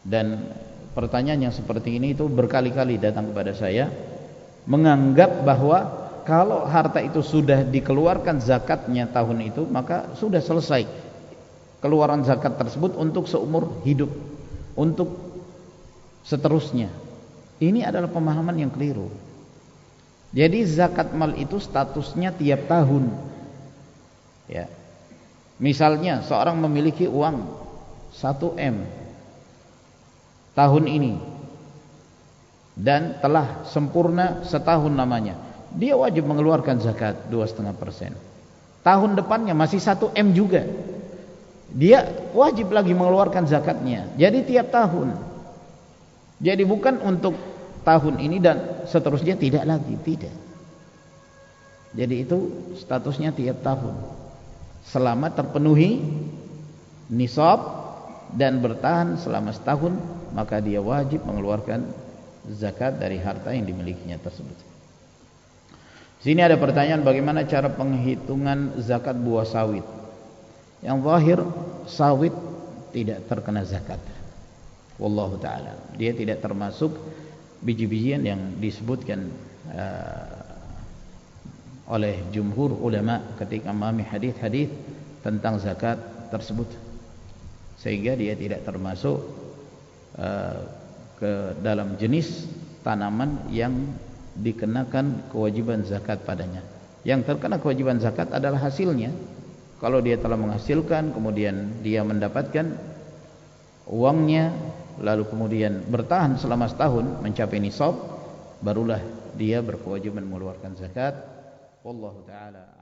Dan pertanyaan yang seperti ini itu berkali-kali datang kepada saya, menganggap bahwa kalau harta itu sudah dikeluarkan zakatnya tahun itu, maka sudah selesai keluaran zakat tersebut untuk seumur hidup, untuk seterusnya. Ini adalah pemahaman yang keliru. Jadi zakat mal itu statusnya tiap tahun. Ya. Misalnya seorang memiliki uang 1 M tahun ini dan telah sempurna setahun namanya, dia wajib mengeluarkan zakat 2,5%. Tahun depannya masih 1 M juga, dia wajib lagi mengeluarkan zakatnya. Jadi tiap tahun. Jadi bukan untuk tahun ini dan seterusnya, tidak lagi, tidak. Jadi itu statusnya tiap tahun selama terpenuhi nisab dan bertahan selama setahun maka dia wajib mengeluarkan zakat dari harta yang dimilikinya tersebut. Sini ada pertanyaan, bagaimana cara penghitungan zakat buah sawit? Yang zahir sawit tidak terkena zakat. Wallahu ta'ala, dia tidak termasuk biji-bijian yang disebutkan oleh jumhur ulama ketika memahami hadis-hadis tentang zakat tersebut, sehingga dia tidak termasuk ke dalam jenis tanaman yang dikenakan kewajiban zakat padanya. Yang terkena kewajiban zakat adalah hasilnya. Kalau dia telah menghasilkan, kemudian dia mendapatkan uangnya, lalu kemudian bertahan selama setahun mencapai nisab, barulah dia berkewajiban mengeluarkan zakat. Wallahu ta'ala